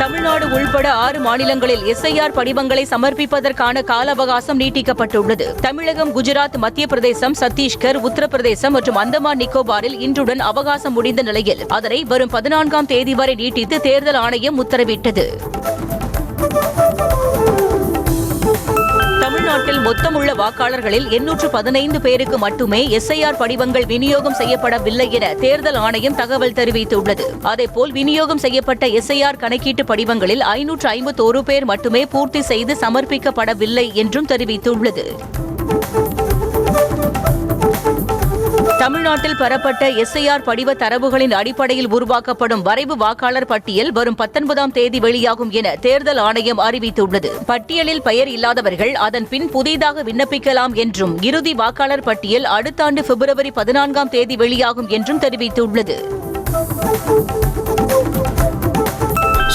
தமிழ்நாடு உள்பட 6 மாநிலங்களில் SIR படிவங்களை சமர்ப்பிப்பதற்கான கால அவகாசம் நீட்டிக்கப்பட்டுள்ளது. தமிழகம், குஜராத், மத்திய பிரதேசம், சத்தீஸ்கர், உத்தரப்பிரதேசம் மற்றும் அந்தமான் நிக்கோபாரில் இன்றுடன் அவகாசம் முடிந்த நிலையில் அதனை வரும் 14ஆம் தேதி வரை நீட்டித்து தேர்தல் ஆணையம் உத்தரவிட்டது. தமிழ்நாட்டில் மொத்தமுள்ள வாக்காளர்களில் 815 பேருக்கு மட்டுமே SIR படிவங்கள் விநியோகம் செய்யப்படவில்லை என தேர்தல் ஆணையம் தகவல் தெரிவித்துள்ளது. அதேபோல் விநியோகம் செய்யப்பட்ட SIR கணக்கீட்டு படிவங்களில் 551 பேர் மட்டுமே பூர்த்தி செய்து சமர்ப்பிக்கப்படவில்லை என்றும் தெரிவித்துள்ளது. தமிழ்நாட்டில் பெறப்பட்ட SIR படிவ தரவுகளின் அடிப்படையில் உருவாக்கப்படும் வரைவு வாக்காளர் பட்டியல் வரும் 19ஆம் தேதி வெளியாகும் என தேர்தல் ஆணையம் அறிவித்துள்ளது. பட்டியலில் பெயர் இல்லாதவர்கள் அதன் பின் புதிதாக விண்ணப்பிக்கலாம் என்றும் இறுதி வாக்காளர் பட்டியல் அடுத்த ஆண்டு பிப்ரவரி 14ஆம் தேதி வெளியாகும் என்றும் தெரிவித்துள்ளது.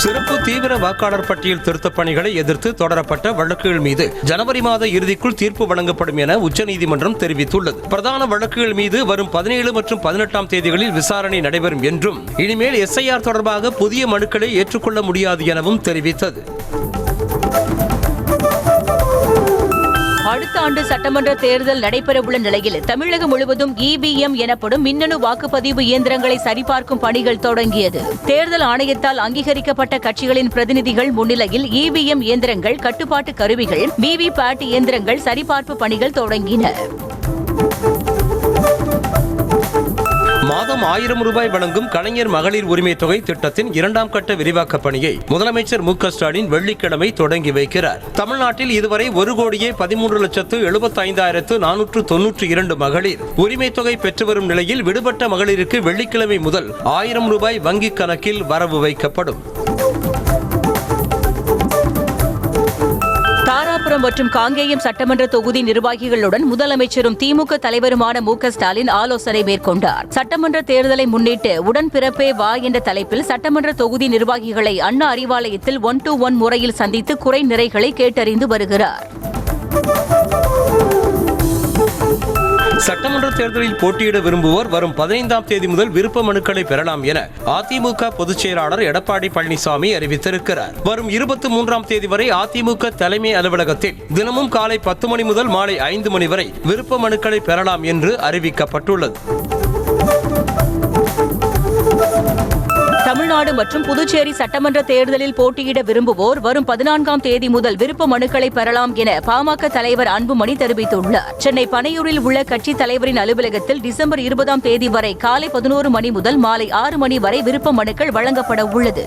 சிறப்பு தீவிர வாக்காளர் பட்டியல் திருத்தப் பணிகளை எதிர்த்து தொடரப்பட்ட வழக்குகள் மீது ஜனவரி மாத இறுதிக்குள் தீர்ப்பு வழங்கப்படும் என உச்சநீதிமன்றம் தெரிவித்துள்ளது. பிரதான வழக்குகள் மீது வரும் 17 மற்றும் 18ஆம் தேதிகளில் விசாரணை நடைபெறும் என்றும் இனிமேல் SIR தொடர்பாக புதிய மனுக்களை ஏற்றுக்கொள்ள முடியாது எனவும் தெரிவித்தது. அடுத்த ஆண்டு சட்டமன்ற தேர்தல் நடைபெறவுள்ள நிலையில் தமிழகம் முழுவதும் EVM எனப்படும் மின்னணு வாக்குப்பதிவு இயந்திரங்களை சரிபார்க்கும் பணிகள் தொடங்கியது. தேர்தல் ஆணையத்தால் அங்கீகரிக்கப்பட்ட கட்சிகளின் பிரதிநிதிகள் முன்னிலையில் EVM இயந்திரங்கள், கட்டுப்பாட்டு கருவிகள், VVPAT இயந்திரங்கள் சரிபார்ப்பு பணிகள் தொடங்கின. மாதம் 1000 ரூபாய் வழங்கும் கலைஞர் மகளிர் உரிமை தொகை திட்டத்தின் 2ஆம் கட்ட விரிவாக்க பணியை முதலமைச்சர் மு க ஸ்டாலின் வெள்ளிக்கிழமை தொடங்கி வைக்கிறார். தமிழ்நாட்டில் இதுவரை 1,13,75,492 மகளிர் உரிமை தொகை பெற்று வரும் நிலையில் விடுபட்ட மகளிருக்கு வெள்ளிக்கிழமை முதல் 1000 ரூபாய் வங்கிக் கணக்கில் வரவு வைக்கப்படும். தாராபுரம் மற்றும் காங்கேயம் சட்டமன்ற தொகுதி நிர்வாகிகளுடன் முதலமைச்சரும் திமுக தலைவருமான மு க ஸ்டாலின் ஆலோசனை மேற்கொண்டார். சட்டமன்ற தேர்தலை முன்னிட்டு உடன்பிறப்பே வா என்ற தலைப்பில் சட்டமன்ற தொகுதி நிர்வாகிகளை அண்ணா அறிவாலயத்தில் 1-to-1 முறையில் சந்தித்து குறை நிறைகளை கேட்டறிந்து வருகிறார். சட்டமன்ற தேர்தலில் போட்டியிட விரும்புவோர் வரும் 15ஆம் தேதி முதல் விருப்ப மனுக்களை பெறலாம் என அதிமுக பொதுச் செயலாளர் எடப்பாடி பழனிசாமி அறிவித்திருக்கிறார். வரும் 23ஆம் தேதி வரை அதிமுக தலைமை அலுவலகத்தில் தினமும் காலை 10 மணி முதல் மாலை 5 மணி வரை விருப்ப மனுக்களை பெறலாம் என்று அறிவிக்கப்பட்டுள்ளது. தமிழ்நாடு மற்றும் புதுச்சேரி சட்டமன்ற தேர்தலில் போட்டியிட விரும்புவோர் வரும் 14ஆம் தேதி முதல் விருப்ப மனுக்களை பெறலாம் என பாமக தலைவர் அன்புமணி தெரிவித்துள்ளார். சென்னை பனையூரில் உள்ள கட்சித் தலைவரின் அலுவலகத்தில் டிசம்பர் 20ஆம் தேதி வரை காலை 11 மணி முதல் மாலை 6 மணி வரை விருப்ப மனுக்கள் வழங்கப்பட உள்ளது.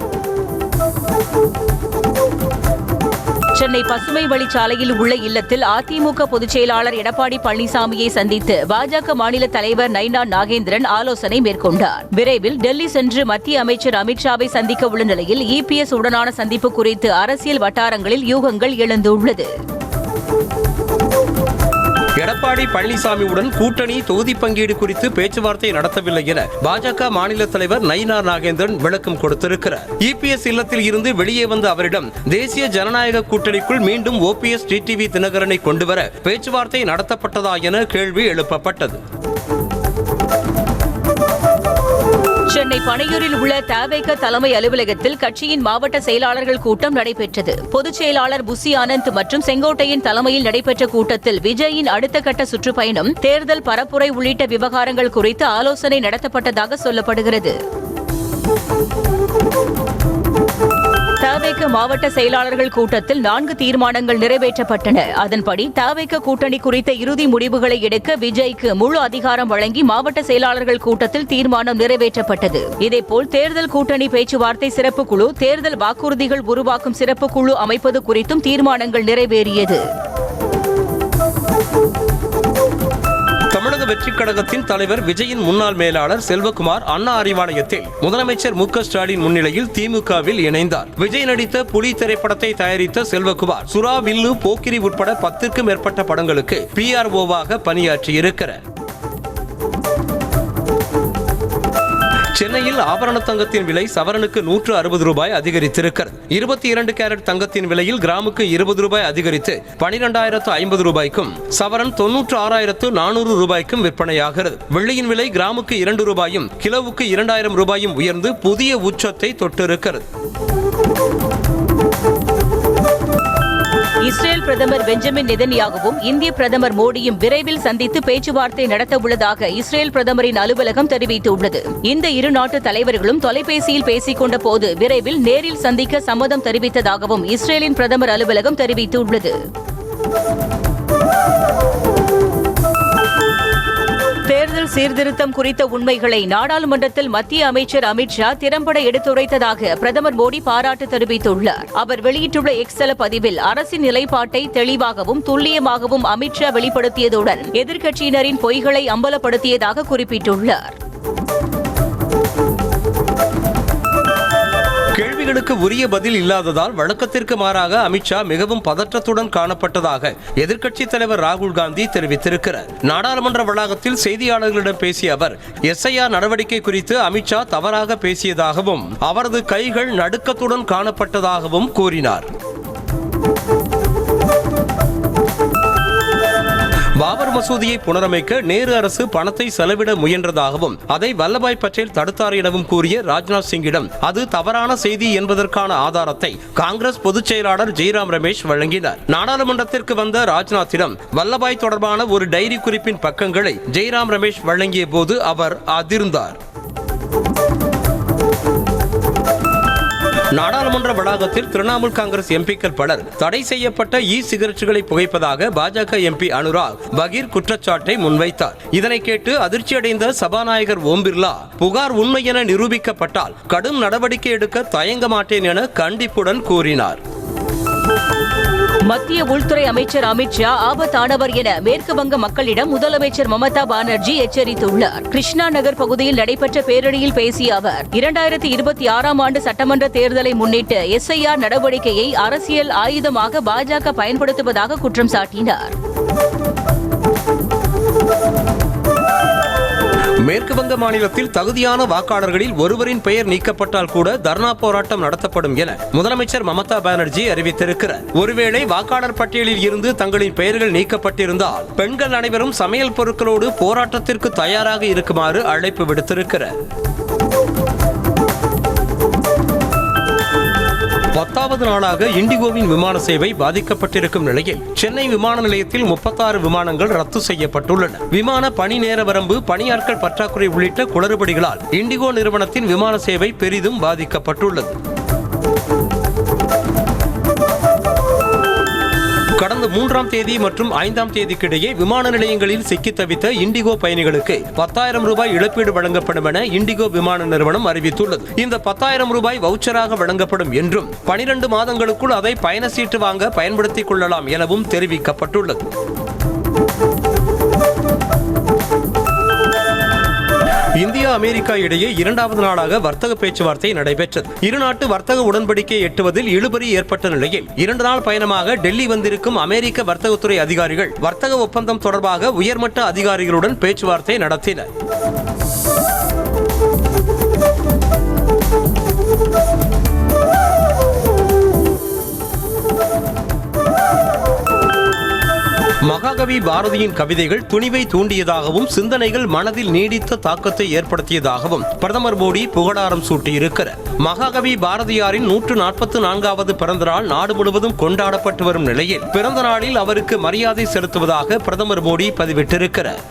சென்னை பசுமை வழிச்சாலையில் உள்ள இல்லத்தில் அதிமுக பொதுச் செயலாளர் எடப்பாடி பழனிசாமியை சந்தித்து பாஜக மாநில தலைவர் நைனா நாகேந்திரன் ஆலோசனை மேற்கொண்டார். விரைவில் டெல்லி சென்று மத்திய அமைச்சர் அமித்ஷாவை சந்திக்க உள்ள நிலையில் EPS உடனான சந்திப்பு குறித்து அரசியல் வட்டாரங்களில் யூகங்கள் எழுந்துள்ளது. எடப்பாடி பழனிசாமியுடன் கூட்டணி தொகுதி பங்கீடு குறித்து பேச்சுவார்த்தை நடத்தவில்லை என பாஜக மாநில தலைவர் நயினா நாகேந்திரன் விளக்கம் கொடுத்திருக்கிறார். EPS இல்லத்தில் இருந்து வெளியே வந்த அவரிடம் தேசிய ஜனநாயக கூட்டணிக்குள் மீண்டும் OPS TTV தினகரனை கொண்டுவர பேச்சுவார்த்தை நடத்தப்பட்டதா என கேள்வி எழுப்பப்பட்டது. சென்னை பனையூரில் உள்ள தவேக தலைமை அலுவலகத்தில் கட்சியின் மாவட்ட செயலாளர்கள் கூட்டம் நடைபெற்றது. பொதுச் செயலாளர் புசி ஆனந்த் மற்றும் செங்கோட்டையின் தலைமையில் நடைபெற்ற கூட்டத்தில் விஜயின் அடுத்த கட்ட சுற்றுப்பயணம், தேர்தல் பரப்புரை உள்ளிட்ட விவகாரங்கள் குறித்து ஆலோசனை நடத்தப்பட்டதாக சொல்லப்படுகிறது. தவேக மாவட்ட செயலாளர்கள் கூட்டத்தில் 4 தீர்மானங்கள் நிறைவேற்றப்பட்டன. அதன்படி தவேக கூட்டணி குறித்த இறுதி முடிவுகளை எடுக்க விஜய்க்கு முழு அதிகாரம் வழங்கி மாவட்ட செயலாளர்கள் கூட்டத்தில் தீர்மானம் நிறைவேற்றப்பட்டது. இதேபோல் தேர்தல் கூட்டணி பேச்சுவார்த்தை சிறப்பு குழு, தேர்தல் வாக்குறுதிகள் உருவாக்கும் சிறப்பு குழு அமைப்பது குறித்தும் தீர்மானங்கள் நிறைவேறியது. தமிழக வெற்றிக் கழகத்தின் தலைவர் விஜயின் முன்னாள் மேலாளர் செல்வகுமார் அண்ணா அறிவாலயத்தில் முதலமைச்சர் மு க ஸ்டாலின் முன்னிலையில் திமுகவில் இணைந்தார். விஜய் நடித்த புலி திரைப்படத்தை தயாரித்த செல்வகுமார் சுறா, வில்லு, போக்கிரி உட்பட 10க்கும் மேற்பட்ட படங்களுக்கு PRO-வாக பணியாற்றியிருக்கிறார். சென்னையில் ஆபரண தங்கத்தின் விலை சவரனுக்கு 160 ரூபாய் அதிகரித்திருக்கிறது. 22 கேரட் தங்கத்தின் விலையில் கிராமுக்கு 20 ரூபாய் அதிகரித்து 12,050 ரூபாய்க்கும், சவரன் 96,400 ரூபாய்க்கும் விற்பனையாகிறது. வெள்ளியின் விலை கிராமுக்கு 2 ரூபாயும் கிலோவுக்கு 2,000 ரூபாயும் உயர்ந்து புதிய உச்சத்தை தொட்டிருக்கிறது. இஸ்ரேல் பிரதமர் பெஞ்சமின் நெதன்யாகுவும் இந்திய பிரதமர் மோடியும் விரைவில் சந்தித்து பேச்சுவார்த்தை நடத்த உள்ளதாக இஸ்ரேல் பிரதமரின் அலுவலகம் தெரிவித்துள்ளது. இந்த இரு நாட்டு தலைவர்களும் தொலைபேசியில் பேசிக் கொண்ட போது விரைவில் நேரில் சந்திக்க சம்மதம் தெரிவித்ததாகவும் இஸ்ரேலின் பிரதமர் அலுவலகம் தெரிவித்துள்ளது. தேர்தல் சீர்திருத்தம் குறித்த உண்மைகளை நாடாளுமன்றத்தில் மத்திய அமைச்சர் அமித் ஷா திறம்பட எடுத்துரைத்ததாக பிரதமர் மோடி பாராட்டு தெரிவித்துள்ளார். அவர் வெளியிட்டுள்ள எக்ஸ் தள பதிவில் அரசின் நிலைப்பாட்டை தெளிவாகவும் துல்லியமாகவும் அமித் ஷா வெளிப்படுத்தியதுடன் எதிர்க்கட்சியினரின் பொய்களை அம்பலப்படுத்தியதாக குறிப்பிட்டுள்ளார். கேள்விகளுக்கு உரிய பதில் இல்லாததால் வழக்கத்திற்கு மாறாக அமித்ஷா மிகவும் பதற்றத்துடன் காணப்பட்டதாக எதிர்க்கட்சித் தலைவர் ராகுல் காந்தி தெரிவித்திருக்கிறார். நாடாளுமன்ற வளாகத்தில் செய்தியாளர்களிடம் பேசிய அவர் SIR நடவடிக்கை குறித்து அமித்ஷா தவறாக பேசியதாகவும் அவரது கைகள் நடுக்கத்துடன் காணப்பட்டதாகவும் கூறினார். பாபர் மசூதியை புனரமைக்க நேரு அரசு பணத்தை செலவிட முயன்றதாகவும் அதை வல்லபாய் பட்டேல் தடுத்தார் எனவும் கூறிய ராஜ்நாத் சிங்கிடம் அது தவறான செய்தி என்பதற்கான ஆதாரத்தை காங்கிரஸ் பொதுச் செயலாளர் ஜெய்ராம் ரமேஷ் வழங்கினார். நாடாளுமன்றத்திற்கு வந்த ராஜ்நாத்திடம் வல்லபாய் தொடர்பான ஒரு டைரி குறிப்பின் பக்கங்களை ஜெய்ராம் ரமேஷ் வழங்கிய போது அவர் அதிர்ந்தார். நாடாளுமன்ற வளாகத்தில் திரிணாமுல் காங்கிரஸ் எம்பிக்கள் பலர் தடை செய்யப்பட்ட சிகரெட்டுகளை புகைப்பதாக பாஜக எம்பி அனுராக் பகீர் குற்றச்சாட்டை முன்வைத்தார். இதனை கேட்டு அதிர்ச்சியடைந்த சபாநாயகர் ஓம் பிர்லா புகார் உண்மை என நிரூபிக்கப்பட்டால் கடும் நடவடிக்கை எடுக்க தயங்க மாட்டேன் என கண்டிப்புடன் கூறினார். மத்திய உள்துறை அமைச்சர் அமித் ஷா ஆபத்தானவர் என மேற்கு வங்க மக்களிடம் முதலமைச்சர் மமதா பானர்ஜி எச்சரித்துள்ளார். கிருஷ்ணா நகர் பகுதியில் நடைபெற்ற பேரணியில் பேசிய அவர் 2026ஆம் ஆண்டு சட்டமன்ற தேர்தலை முன்னிட்டு SIR நடவடிக்கையை அரசியல் ஆயுதமாக பாஜக பயன்படுத்துவதாக குற்றம் சாட்டினார். மேற்கு வங்க மாநிலத்தில் தகுதியான வாக்காளர்களில் ஒருவரின் பெயர் நீக்கப்பட்டால் கூட தர்ணா போராட்டம் நடத்தப்படும் என முதலமைச்சர் மமதா பானர்ஜி அறிவித்திருக்கிறார். ஒருவேளை வாக்காளர் பட்டியலில் இருந்து தங்களின் பெயர்கள் நீக்கப்பட்டிருந்தால் பெண்கள் அனைவரும் சமையல் பொருட்களோடு போராட்டத்திற்கு தயாராக இருக்குமாறு அழைப்பு விடுத்திருக்கிறார். 10வது நாளாக இண்டிகோவின் விமான சேவை பாதிக்கப்பட்டிருக்கும் நிலையில் சென்னை விமான நிலையத்தில் 36 விமானங்கள் ரத்து செய்யப்பட்டுள்ளன. விமான பணி நேர வரம்பு, பணியாட்கள் பற்றாக்குறை உள்ளிட்ட குளறுபடிகளால் இண்டிகோ நிறுவனத்தின் விமான சேவை பெரிதும் பாதிக்கப்பட்டுள்ளது. கடந்த 3ஆம் தேதி மற்றும் 5ஆம் தேதிக்கிடையே விமான நிலையங்களில் சிக்கி தவித்த இண்டிகோ பயணிகளுக்கு 10,000 ரூபாய் இழப்பீடு வழங்கப்படும் என இண்டிகோ விமான நிறுவனம் அறிவித்துள்ளது. இந்த 10,000 ரூபாய் வவுச்சராக வழங்கப்படும் என்றும் 12 மாதங்களுக்குள் அதை பயண சீட்டு வாங்க பயன்படுத்திக் கொள்ளலாம் எனவும் தெரிவிக்கப்பட்டுள்ளது. இந்தியா அமெரிக்கா இடையே 2வது நாளாக வர்த்தக பேச்சுவார்த்தை நடைபெற்றது. இருநாட்டு வர்த்தக உடன்படிக்கை எட்டுவதில் இழுபறி ஏற்பட்ட நிலையில் 2 நாள் பயணமாக டெல்லி வந்திருக்கும் அமெரிக்க வர்த்தகத்துறை அதிகாரிகள் வர்த்தக ஒப்பந்தம் தொடர்பாக உயர்மட்ட அதிகாரிகளுடன் பேச்சுவார்த்தை நடத்தினர். மகாகவி பாரதியின் கவிதைகள் துணிவை தூண்டியதாகவும் சிந்தனைகள் மனதில் நீடித்த தாக்கத்தை ஏற்படுத்தியதாகவும் பிரதமர் மோடி புகழாரம் சூட்டியிருக்கிறார். மகாகவி பாரதியாரின் 144வது பிறந்த நாள் நாடு முழுவதும் கொண்டாடப்பட்டு வரும் நிலையில் பிறந்த நாளில் அவருக்கு மரியாதை செலுத்துவதாக பிரதமர் மோடி பதிவிட்டிருக்கிறார்.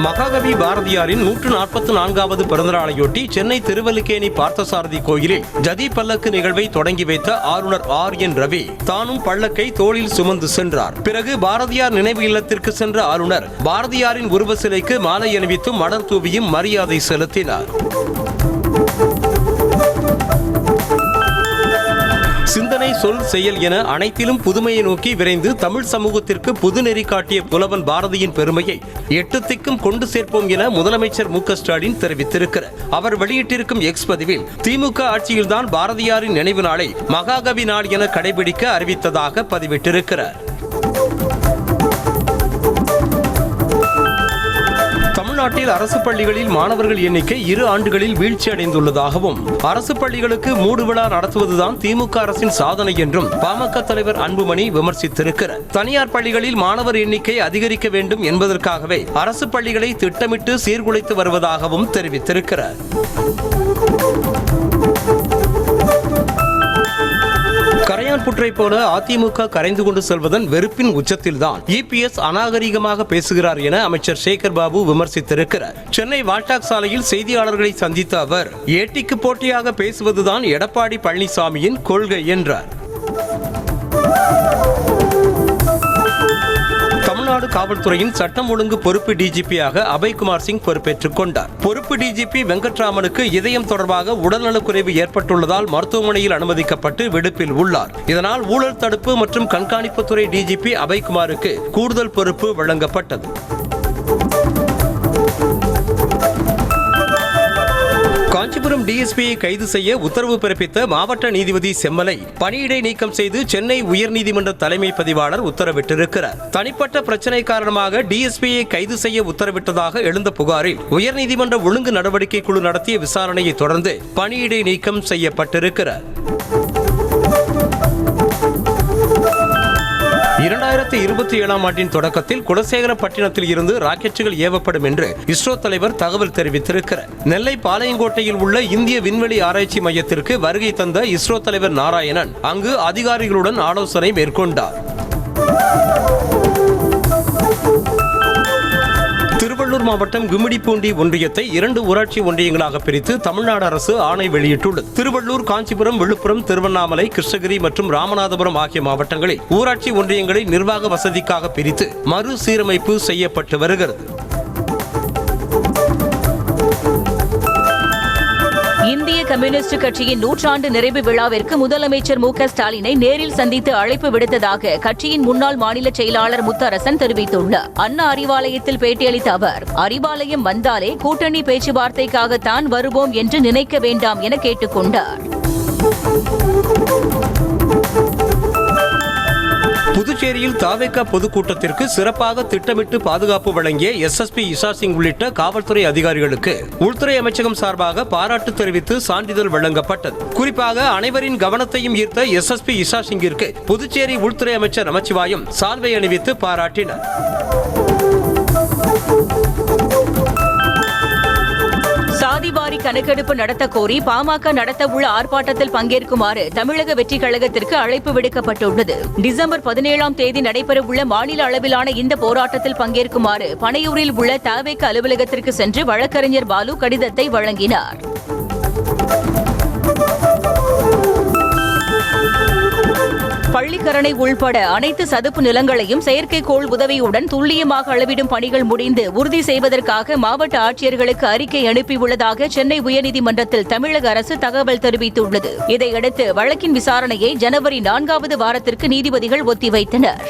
மகாகவி பாரதியாரின் 144வது பிறந்தநாளையொட்டி சென்னை திருவல்லிக்கேணி பார்த்தசாரதி கோயிலில் ஜதி பல்லக்கு நிகழ்வை தொடங்கி வைத்த ஆளுநர் RN ரவி தானும் பல்லக்கை தோளில் சுமந்து சென்றார். பிறகு பாரதியார் நினைவு இல்லத்திற்கு சென்ற ஆளுநர் பாரதியாரின் உருவ சிலைக்கு மாலை அணிவித்தும் மலர் தூவியும் மரியாதை செலுத்தினார். சிந்தனை, சொல், செயல் என அனைத்திலும் புதுமையை நோக்கி விரைந்து தமிழ் சமூகத்திற்கு புதுநெறி காட்டிய புலவன் பாரதியின் பெருமையை 8 திக்கும் கொண்டு சேர்ப்போம் என முதலமைச்சர் மு.க. ஸ்டாலின் தெரிவித்திருக்கிறார். அவர் வெளியிட்டிருக்கும் எக்ஸ் பதிவில் திமுக ஆட்சியில்தான் பாரதியாரின் நினைவு நாளை மகாகவி நாள் என கடைபிடிக்க அறிவித்ததாக பதிவிட்டிருக்கிறார். தமிழ்நாட்டில் அரசு பள்ளிகளில் மாணவர்கள் எண்ணிக்கை 2 ஆண்டுகளில் வீழ்ச்சி அடைந்துள்ளதாகவும் அரசு பள்ளிகளுக்கு மூடு விழா நடத்துவதுதான் திமுக அரசின் சாதனை என்றும் பாமக தலைவர் அன்புமணி விமர்சித்திருக்கிறார். தனியார் பள்ளிகளில் மாணவர் எண்ணிக்கை அதிகரிக்க வேண்டும் என்பதற்காகவே அரசு பள்ளிகளை திட்டமிட்டு சீர்குலைத்து வருவதாகவும் தெரிவித்திருக்கிறார். கரையான் புற்றை போல அதிமுக கரைந்து கொண்டு செல்வதன் வெறுப்பின் உச்சத்தில்தான் இபிஎஸ் அநாகரிகமாக பேசுகிறார் என அமைச்சர் சேகர் பாபு விமர்சித்திருக்கிறார். சென்னை வால்டாக் சாலையில் செய்தியாளர்களை சந்தித்த அவர், ஏட்டிக்கு போட்டியாக பேசுவதுதான் எடப்பாடி பழனிசாமியின் கொள்கை என்றார். தமிழ்நாடு காவல்துறையின் சட்டம் ஒழுங்கு பொறுப்பு டிஜிபியாக அபய்குமார் சிங் பொறுப்பேற்றுக் கொண்டார். பொறுப்பு டிஜிபி வெங்கட்ராமனுக்கு இதயம் தொடர்பாக உடல்நலக்குறைவு ஏற்பட்டுள்ளதால் மருத்துவமனையில் அனுமதிக்கப்பட்டு விடுப்பில் உள்ளார். இதனால் ஊழல் தடுப்பு மற்றும் கண்காணிப்புத்துறை டிஜிபி அபய்குமாருக்கு கூடுதல் பொறுப்பு வழங்கப்பட்டது. காஞ்சிபுரம் டிஎஸ்பியை கைது செய்ய உத்தரவு பிறப்பித்த மாவட்ட நீதிபதி செம்மலை பணியிடை நீக்கம் செய்து சென்னை உயர்நீதிமன்ற தலைமை பதிவாளர் உத்தரவிட்டிருக்கிறார். தனிப்பட்ட பிரச்சனை காரணமாக டிஎஸ்பியை கைது செய்ய உத்தரவிட்டதாக எழுந்த புகாரில் உயர்நீதிமன்ற ஒழுங்கு நடவடிக்கை குழு நடத்திய விசாரணையை தொடர்ந்து பணியிடை நீக்கம் செய்யப்பட்டிருக்கிறார். 2027ஆம் ஆண்டின் தொடக்கத்தில் குலசேகரப்பட்டினத்தில் இருந்து ராக்கெட்டுகள் ஏவப்படும் என்று இஸ்ரோ தலைவர் தகவல் தெரிவித்திருக்கிறார். நெல்லை பாளையங்கோட்டையில் உள்ள இந்திய விண்வெளி ஆராய்ச்சி மையத்திற்கு வருகை தந்த இஸ்ரோ தலைவர் நாராயணன் அங்கு அதிகாரிகளுடன் ஆலோசனை மேற்கொண்டார். திருவள்ளூர் மாவட்டம் கும்மிடிப்பூண்டி ஒன்றியத்தை 2 ஊராட்சி ஒன்றியங்களாக பிரித்து தமிழ்நாடு அரசு ஆணை வெளியிட்டுள்ளது. திருவள்ளூர், காஞ்சிபுரம், விழுப்புரம், திருவண்ணாமலை, கிருஷ்ணகிரி மற்றும் ராமநாதபுரம் ஆகிய மாவட்டங்களில் ஊராட்சி ஒன்றியங்களை நிர்வாக வசதிக்காக பிரித்து மறுசீரமைப்பு செய்யப்பட்டு வருகிறது. இந்திய கம்யூனிஸ்ட் கட்சியின் 100ஆண்டு நிறைவு விழாவிற்கு முதலமைச்சர் மு.க. ஸ்டாலினை நேரில் சந்தித்து அழைப்பு விடுத்ததாக கட்சியின் முன்னாள் மாநில செயலாளர் முத்தரசன் தெரிவித்துள்ளார். அண்ணா அறிவாலயத்தில் பேட்டியளித்த அவர், அறிவாலயம் வந்தாலே கூட்டணி பேச்சுவார்த்தைக்காகத்தான் வருவோம் என்று நினைக்க வேண்டாம் என கேட்டுக் கொண்டார். புதுச்சேரியில் தாவேக பொதுக்கூட்டத்திற்கு சிறப்பாக திட்டமிட்டு பாதுகாப்பு வழங்கிய எஸ்எஸ்பி இஷா சிங் உள்ளிட்ட காவல்துறை அதிகாரிகளுக்கு உள்துறை அமைச்சகம் சார்பாக பாராட்டு தெரிவித்து சான்றிதழ் வழங்கப்பட்டது. குறிப்பாக அனைவரின் கவனத்தையும் ஈர்த்த எஸ்எஸ்பி இஷா சிங்கிற்கு புதுச்சேரி உள்துறை அமைச்சர் நமச்சிவாயம் சால்வை அணிவித்து பாராட்டினார். சாதிவாரி கணக்கெடுப்பு நடத்த கோரி பாமக நடத்த உள்ள ஆர்ப்பாட்டத்தில் பங்கேற்குமாறு தமிழக வெற்றிக் கழகத்திற்கு அழைப்பு விடுக்கப்பட்டுள்ளது. டிசம்பர் 17ஆம் தேதி நடைபெறவுள்ள மாநில அளவிலான இந்த போராட்டத்தில் பங்கேற்குமாறு பனையூரில் உள்ள தவேக அலுவலகத்திற்கு சென்று வழக்கறிஞர் பாலு கடிதத்தை வழங்கினார். பள்ளிக்கரணை உள்பட அனைத்து சதுப்பு நிலங்களையும் செயற்கைக்கோள் உதவியுடன் துல்லியமாக அளவிடும் பணிகள் முடிந்து உறுதி செய்வதற்காக மாவட்ட ஆட்சியர்களுக்கு அறிக்கை அனுப்பியுள்ளதாக சென்னை உயர்நீதிமன்றத்தில் தமிழக அரசு தகவல் தெரிவித்துள்ளது. இதையடுத்து வழக்கின் விசாரணையை ஜனவரி 4வது வாரத்திற்கு நீதிபதிகள் ஒத்திவைத்தனர்.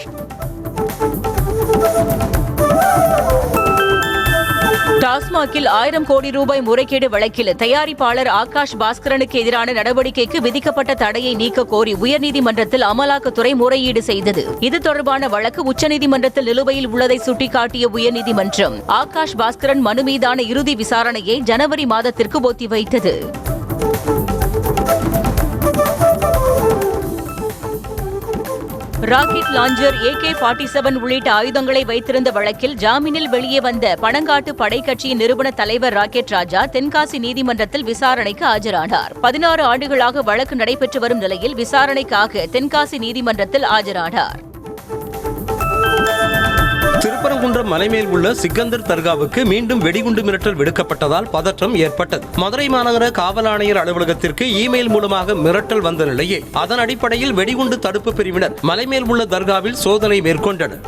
டாஸ்மாகில் 1000 கோடி ரூபாய் முறைகேடு வழக்கில் தயாரிப்பாளர் ஆகாஷ் பாஸ்கரனுக்கு எதிரான நடவடிக்கைக்கு விதிக்கப்பட்ட தடையை நீக்க கோரி உயர்நீதிமன்றத்தில் அமலாக்கத்துறை முறையீடு செய்தது. இது தொடர்பான வழக்கு உச்சநீதிமன்றத்தில் நிலுவையில் உள்ளதை சுட்டிக்காட்டிய உயர்நீதிமன்றம் ஆகாஷ் பாஸ்கரன் மனு மீதான இறுதி விசாரணையை ஜனவரி மாதத்திற்கு ஒத்திவைத்தது. ராக்கெட் லாஞ்சர் AK-47 உள்ளிட்ட ஆயுதங்களை வைத்திருந்த வழக்கில் ஜாமீனில் வெளியே வந்த பனங்காட்டு படை கட்சியின் நிறுவன தலைவர் ராக்கெட் ராஜா தென்காசி நீதிமன்றத்தில் விசாரணைக்கு ஆஜரானார். 16 ஆண்டுகளாக வழக்கு நடைபெற்று வரும் நிலையில் விசாரணைக்காக தென்காசி நீதிமன்றத்தில் ஆஜரானார். திருப்பரங்குன்றம் மலைமேல் உள்ள சிக்கந்தர் தர்காவுக்கு மீண்டும் வெடிகுண்டு மிரட்டல் விடுக்கப்பட்டதால் பதற்றம் ஏற்பட்டது. மதுரை மாநகர காவல் ஆணையர் அலுவலகத்திற்கு இமெயில் மூலமாக மிரட்டல் வந்த நிலையில் அதன் அடிப்படையில் வெடிகுண்டு தடுப்பு பிரிவினர் மலைமேல் உள்ள தர்காவில் சோதனை மேற்கொண்டனர்.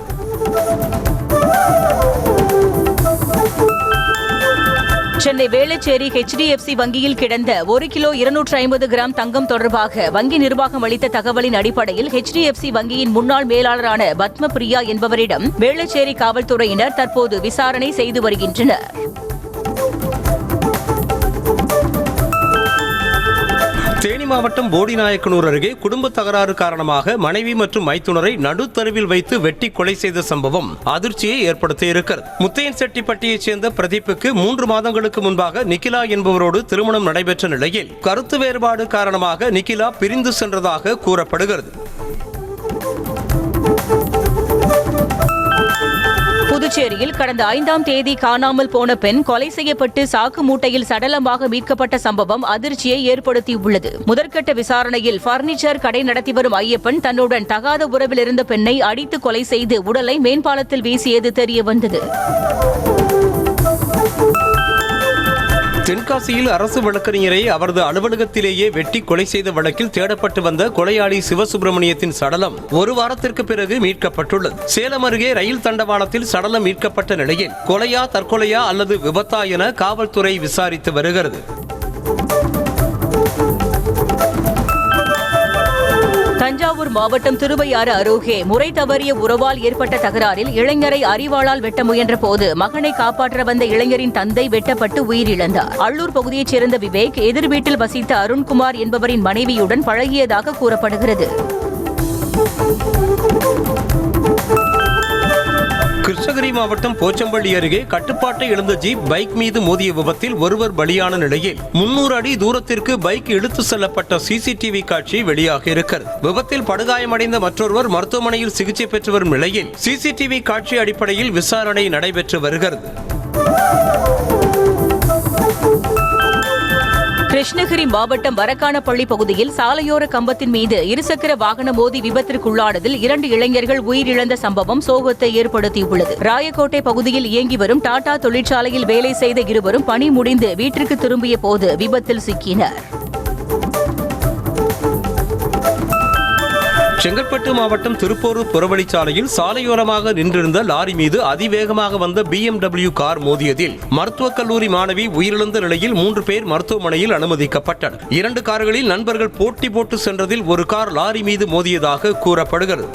சென்னை வேளச்சேரி HDFC வங்கியில் கிடந்த 1 கிலோ 250 கிராம் தங்கம் தொடர்பாக வங்கி நிர்வாகம் அளித்த தகவலின் அடிப்படையில் HDFC வங்கியின் முன்னாள் மேலாளரான பத்ம பிரியா என்பவரிடம் வேளச்சேரி காவல்துறையினர் தற்போது விசாரணை செய்து வருகின்றனர். தேனி மாவட்டம் போடிநாயக்கனூர் அருகே குடும்ப தகராறு காரணமாக மனைவி மற்றும் மைத்துனரை நடுத்தருவில் வைத்து வெட்டி கொலை செய்த சம்பவம் அதிர்ச்சியை ஏற்படுத்தியிருக்கிறது. முத்தையன்செட்டிப்பட்டியைச் சேர்ந்த பிரதீப்புக்கு 3 மாதங்களுக்கு முன்பாக நிக்கிலா என்பவரோடு திருமணம் நடைபெற்ற நிலையில் கருத்து வேறுபாடு காரணமாக நிக்கிலா பிரிந்து சென்றதாக கூறப்படுகிறது. புதுச்சேரியில் கடந்த 5ஆம் தேதி காணாமல் போன பெண் கொலை செய்யப்பட்டு சாக்கு மூட்டையில் சடலமாக மீட்கப்பட்ட சம்பவம் அதிர்ச்சியை ஏற்படுத்தியுள்ளது. முதற்கட்ட விசாரணையில் பர்னிச்சர் கடை நடத்தி வரும் ஐயப்பன் தன்னுடன் தகாத உறவில் இருந்த பெண்ணை அடித்து கொலை செய்து உடலை மேம்பாலத்தில் வீசியது தெரியவந்தது. தென்காசியில் அரசு வழக்கறிஞரை அவரது அலுவலகத்திலேயே வெட்டி கொலை செய்த வழக்கில் தேடப்பட்டு வந்த கொலையாளி சிவசுப்பிரமணியத்தின் சடலம் ஒரு வாரத்திற்கு பிறகு மீட்கப்பட்டுள்ளது. சேலம் அருகே ரயில் தண்டவாளத்தில் சடலம் மீட்கப்பட்ட நிலையில் கொலையா தற்கொலையா அல்லது விபத்தா என காவல்துறை விசாரித்து வருகிறது. தஞ்சாவூர் மாவட்டம் திருவையாறு அருகே முறை தவறிய உறவால் ஏற்பட்ட தகராறில் இளைஞரை அரிவாளால் வெட்ட முயன்ற போது மகனை காப்பாற்ற வந்த இளைஞரின் தந்தை வெட்டப்பட்டு உயிரிழந்தார். அள்ளூர் பகுதியைச் சேர்ந்த விவேக் எதிர் வீட்டில் வசித்த அருண்குமார் என்பவரின் மனைவியுடன் பழகியதாக கூறப்படுகிறது. கிருஷ்ணகிரி மாவட்டம் போச்சம்பள்ளி அருகே கட்டுப்பாட்டை இழந்த ஜீப் பைக் மீது மோதிய விபத்தில் ஒருவர் பலியான நிலையில் 300 அடி தூரத்திற்கு பைக் இழுத்து செல்லப்பட்ட சிசிடிவி காட்சி வெளியாக இருக்கிறது. விபத்தில் படுகாயமடைந்த மற்றொருவர் மருத்துவமனையில் சிகிச்சை பெற்று வரும் நிலையில் சிசிடிவி காட்சி அடிப்படையில் விசாரணை நடைபெற்று வருகிறது. கிருஷ்ணகிரி மாவட்டம் வரக்கானப்பள்ளி பகுதியில் சாலையோர கம்பத்தின் மீது இருசக்கர வாகனம் மோதி விபத்திற்குள்ளானதில் 2 இளைஞர்கள் உயிரிழந்த சம்பவம் சோகத்தை ஏற்படுத்தியுள்ளது. ராயக்கோட்டை பகுதியில் இயங்கி வரும் டாடா தொழிற்சாலையில் வேலை செய்த இருவரும் பணி முடிந்து வீட்டிற்கு திரும்பிய போது விபத்தில் சிக்கினர். செங்கல்பட்டு மாவட்டம் திருப்போரூர் புறவழிச்சாலையில் சாலையோரமாக நின்றிருந்த லாரி மீது அதிவேகமாக வந்த BMW கார் மோதியதில் மருத்துவக் கல்லூரி மாணவி உயிரிழந்த நிலையில் 3 பேர் மருத்துவமனையில் அனுமதிக்கப்பட்டனர். 2 கார்களில் நண்பர்கள் போட்டி போட்டு சென்றதில் ஒரு கார் லாரி மீது மோதியதாக கூறப்படுகிறது.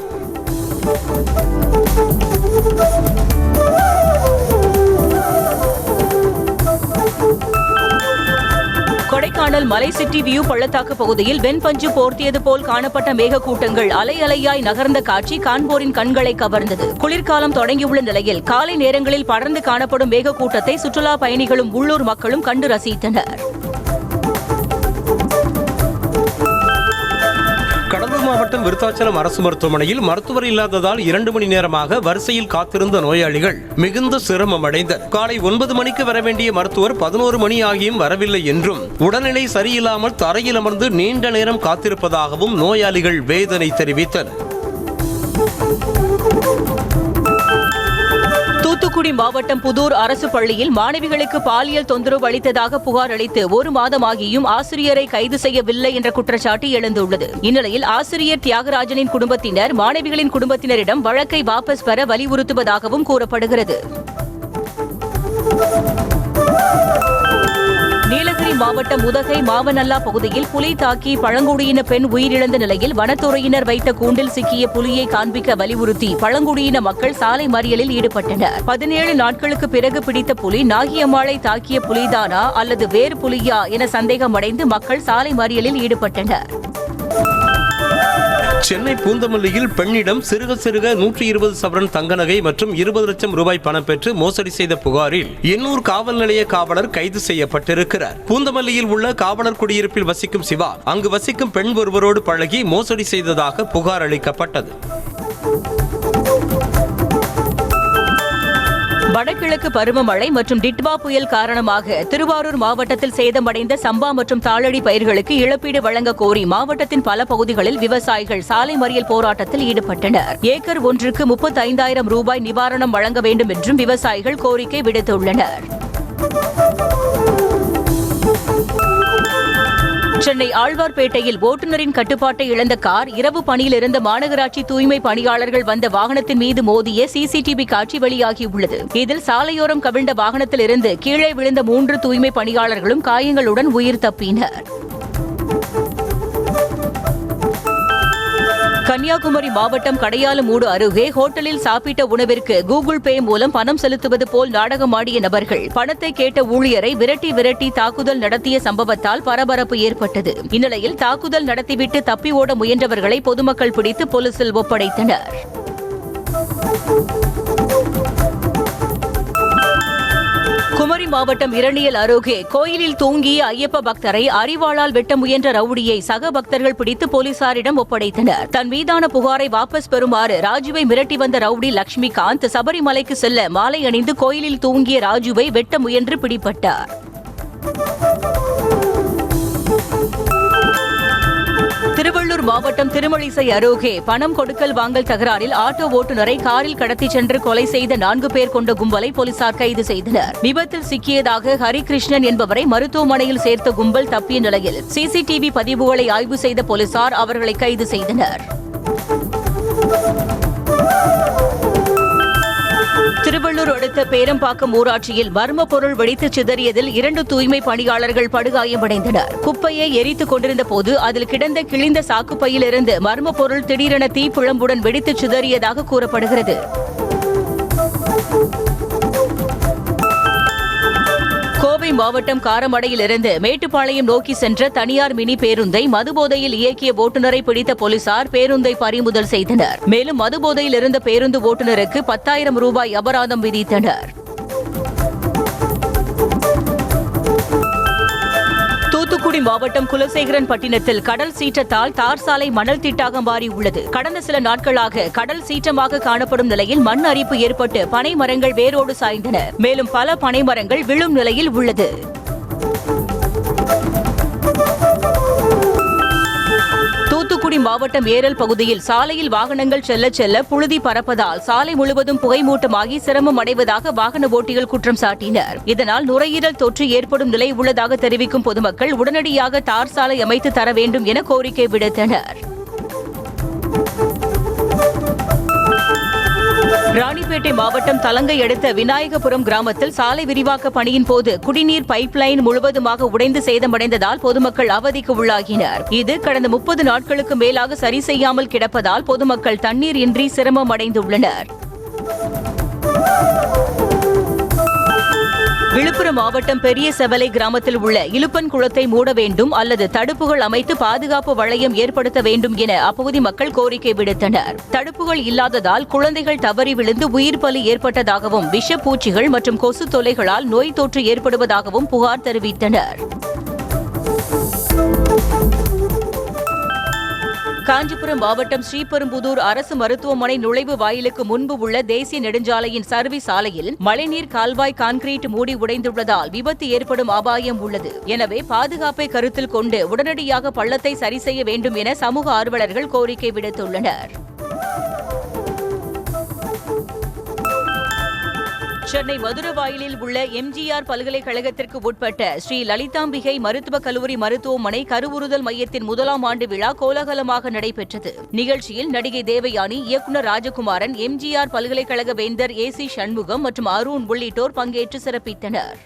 கொடைக்கானல் மலை சிட்டி வியூ பள்ளத்தாக்கு பகுதியில் வெண்பஞ்சு போர்த்தியது போல் காணப்பட்ட மேகக்கூட்டங்கள் அலை அலையாய் நகர்ந்த காட்சி காண்போரின் கண்களை கவர்ந்தது. குளிர்காலம் தொடங்கியுள்ள நிலையில் காலை நேரங்களில் படர்ந்து காணப்படும் மேகக்கூட்டத்தை சுற்றுலா பயணிகளும் உள்ளூர் மக்களும் கண்டு ரசித்தனர். கடலூர் மாவட்டம் விருத்தாச்சலம் அரசு மருத்துவமனையில் மருத்துவர் இல்லாததால் 2 மணி நேரமாக வரிசையில் காத்திருந்த நோயாளிகள் மிகுந்த சிரமம் அடைந்தனர். காலை 9 மணிக்கு வர வேண்டிய மருத்துவர் 11 மணி ஆகியும் வரவில்லை என்றும் உடல்நிலை சரியில்லாமல் தரையில் அமர்ந்து நீண்ட நேரம் காத்திருப்பதாகவும் நோயாளிகள் வேதனை தெரிவித்தனர். தூத்துக்குடி மாவட்டம் புதூர் அரசு பள்ளியில் மாணவிகளுக்கு பாலியல் தொந்தரவு அளித்ததாக புகார் அளித்து 1 மாதமாகியும் ஆசிரியரை கைது செய்யவில்லை என்ற குற்றச்சாட்டு எழுந்துள்ளது. இந்நிலையில் ஆசிரியர் தியாகராஜனின் குடும்பத்தினர் மாணவிகளின் குடும்பத்தினரிடம் வழக்கை வாபஸ் பெற வலியுறுத்துவதாகவும் கூறப்படுகிறது. நீலகிரி மாவட்டம் உதகை மாவனல்லா பகுதியில் புலி தாக்கி பழங்குடியின பெண் உயிரிழந்த நிலையில் வனத்துறையினர் வைத்த கூண்டில் சிக்கிய புலியை காண்பிக்க வலியுறுத்தி பழங்குடியின மக்கள் சாலை மறியலில் ஈடுபட்டனர். 17 நாட்களுக்கு பிறகு பிடித்த புலி நாகியம்மாளை தாக்கிய புலிதானா அல்லது வேறு புலியா என சந்தேகமடைந்து மக்கள் சாலை மறியலில் ஈடுபட்டனர். சென்னை பூந்தமல்லியில் பெண்ணிடம் சிறுக 120 சவரன் தங்க நகை மற்றும் 20 லட்சம் ரூபாய் பணம் பெற்று மோசடி செய்த புகாரில் எண்ணூர் காவல் நிலைய காவலர் கைது செய்யப்பட்டிருக்கிறார். பூந்தமல்லியில் உள்ள காவலர் குடியிருப்பில் வசிக்கும் சிவா அங்கு வசிக்கும் பெண் ஒருவரோடு பழகி மோசடி செய்ததாக புகார் அளிக்கப்பட்டது. வடகிழக்கு பருவமழை மற்றும் டிட்வா புயல் காரணமாக திருவாரூர் மாவட்டத்தில் சேதமடைந்த சம்பா மற்றும் தாளடி பயிர்களுக்கு இழப்பீடு வழங்க கோரி மாவட்டத்தின் பல பகுதிகளில் விவசாயிகள் சாலை மறியல் போராட்டத்தில் ஈடுபட்டனர். ஏக்கர் ஒன்றுக்கு 35,000 ரூபாய் நிவாரணம் வழங்க வேண்டும் என்றும் விவசாயிகள் கோரிக்கை விடுத்துள்ளனர். சென்னை ஆழ்வார்பேட்டையில் ஓட்டுநரின் கட்டுப்பாட்டை இழந்த கார் இரவு பணியில் இருந்த மாநகராட்சி தூய்மை பணியாளர்கள் வந்த வாகனத்தின் மீது மோதிய சிசிடிவி காட்சி வெளியாகியுள்ளது. இதில் சாலையோரம் கவிழ்ந்த வாகனத்தில் இருந்து கீழே விழுந்த 3 தூய்மை பணியாளர்களும் காயங்களுடன் உயிர் தப்பினர். கன்னியாகுமரி மாவட்டம் கடையாலுமூடு அருகே ஹோட்டலில் சாப்பிட்ட உணவிற்கு கூகுள் பே மூலம் பணம் செலுத்துவது போல் நாடகமாடிய நபர்கள் பணத்தை கேட்ட ஊழியரை விரட்டி தாக்குதல் நடத்திய சம்பவத்தால் பரபரப்பு ஏற்பட்டது. இந்நிலையில் தாக்குதல் நடத்திவிட்டு தப்பி ஓட முயன்றவர்களை பொதுமக்கள் பிடித்து போலீசில் ஒப்படைத்தனர். குமரி மாவட்டம் இரணியல் அருகே கோயிலில் தூங்கிய ஐயப்ப பக்தரை அரிவாளால் வெட்ட முயன்ற ரவுடியை சக பக்தர்கள் பிடித்து போலீசாரிடம் ஒப்படைத்தனர். தன் மீதான புகாரை வாபஸ் பெறுமாறு ராஜுவை மிரட்டி வந்த ரவுடி லட்சுமிகாந்த் சபரிமலைக்கு செல்ல மாலை அணிந்து கோயிலில் தூங்கிய ராஜுவை வெட்ட முயன்று பிடிபட்டார். திருவள்ளூர் மாவட்டம் திருமழிசை அருகே பணம் கொடுக்கல் வாங்கல் தகராறில் ஆட்டோ ஓட்டுநரை காரில் கடத்திச் சென்று கொலை செய்த 4 பேர் கொண்ட கும்பலை போலீசார் கைது செய்தனர். விபத்தில் சிக்கியதாக ஹரிகிருஷ்ணன் என்பவரை மருத்துவமனையில் சேர்த்த கும்பல் தப்பிய நிலையில் சிசிடிவி பதிவுகளை ஆய்வு செய்த போலீசார் அவர்களை கைது செய்தனர். திருவள்ளூர் அடுத்த பேரம்பாக்கம் ஊராட்சியில் மர்ம பொருள் வெடித்து சிதறியதில் 2 தூய்மை பணியாளர்கள் படுகாயமடைந்தனர். குப்பையை எரித்துக் கொண்டிருந்த போது அதில் கிடந்த கிழிந்த சாக்குப்பையிலிருந்து மர்ம பொருள் திடீரென தீப்பிழம்புடன் வெடித்து சிதறியதாக கூறப்படுகிறது. கோவை மாவட்டம் காரமடையிலிருந்து மேட்டுப்பாளையம் நோக்கி சென்ற தனியார் மினி பேருந்தை மதுபோதையில் இயக்கிய ஓட்டுநரை பிடித்த போலீசார் பேருந்தை பறிமுதல் செய்தனர். மேலும் மதுபோதையில் இருந்த பேருந்து ஓட்டுநருக்கு 10,000 ரூபாய் அபராதம் விதித்தனர். தூத்துக்குடி மாவட்டம் குலசேகரன்பட்டினத்தில் கடல் சீற்றத்தால் தார் சாலை மணல் திட்டாக மாறியுள்ளது. கடந்த சில நாட்களாக கடல் சீற்றமாக காணப்படும் நிலையில் மண் அரிப்பு ஏற்பட்டு பனை மரங்கள் வேரோடு சாய்ந்தன. மேலும் பல பனை மரங்கள் விழும் நிலையில் உள்ளது. தூத்துக்குடி மாவட்டம் ஏரல் பகுதியில் சாலையில் வாகனங்கள் செல்ல புழுதி பறப்பதால் சாலை முழுவதும் புகைமூட்டமாகி சிரமம் அடைவதாக வாகன ஓட்டிகள் குற்றம் சாட்டினர். இதனால் நுரையீரல் தொற்று ஏற்படும் நிலை உள்ளதாக தெரிவிக்கும் பொதுமக்கள் உடனடியாக தார் சாலை அமைத்து தர வேண்டும் என கோரிக்கை விடுத்தனர். ராணிப்பேட்டை மாவட்டம் தலங்கை அடுத்த விநாயகபுரம் கிராமத்தில் சாலை விரிவாக்க பணியின் போது குடிநீர் பைப்லைன் முழுவதுமாக உடைந்து சேதமடைந்ததால் பொதுமக்கள் அவதிக்கு உள்ளாகினர். இது கடந்த 30 நாட்களுக்கு மேலாக சரி செய்யாமல் கிடப்பதால் பொதுமக்கள் தண்ணீர் இன்றி சிரமம் அடைந்துள்ளனர். விழுப்புரம் மாவட்டம் பெரிய செவலை கிராமத்தில் உள்ள இலுப்பன் குளத்தை மூட வேண்டும் அல்லது தடுப்புகள் அமைத்து பாதுகாப்பு வளையம் ஏற்படுத்த வேண்டும் என அப்பகுதி மக்கள் கோரிக்கை விடுத்தனர். தடுப்புகள் இல்லாததால் குழந்தைகள் தவறி விழுந்து உயிர் பலி ஏற்பட்டதாகவும் விஷப்பூச்சிகள் மற்றும் கொசு தொல்லைகளால் நோய் தொற்று ஏற்படுவதாகவும் புகார் தெரிவித்தனர். காஞ்சிபுரம் மாவட்டம் ஸ்ரீபெரும்புதூர் அரசு மருத்துவமனை நுழைவு வாயிலுக்கு முன்பு உள்ள தேசிய நெடுஞ்சாலையின் சர்வீஸ் சாலையில் மழைநீர் கால்வாய் கான்கிரீட் மூடி உடைந்துள்ளதால் விபத்து ஏற்படும் அபாயம் உள்ளது. எனவே பாதுகாப்பை கருத்தில் கொண்டு உடனடியாக பள்ளத்தை சரி செய்ய வேண்டும் என சமூக ஆர்வலர்கள் கோரிக்கை விடுத்துள்ளனர். சென்னை மதுரவாயிலில் உள்ள எம்ஜிஆர் பல்கலைக்கழகத்திற்கு உட்பட்ட ஸ்ரீ லலிதாம்பிகை மருத்துவக் கல்லூரி மருத்துவமனை கருவுறுதல் மையத்தின் 1ஆம் ஆண்டு விழா கோலாகலமாக நடைபெற்றது. நிகழ்ச்சியில் நடிகை தேவயானி, இயக்குநர் ராஜகுமாரன், எம்ஜிஆர் பல்கலைக்கழக வேந்தர் ஏசி சண்முகம் மற்றும் அருண் உள்ளிட்டோர் பங்கேற்று சிறப்பித்தனர்.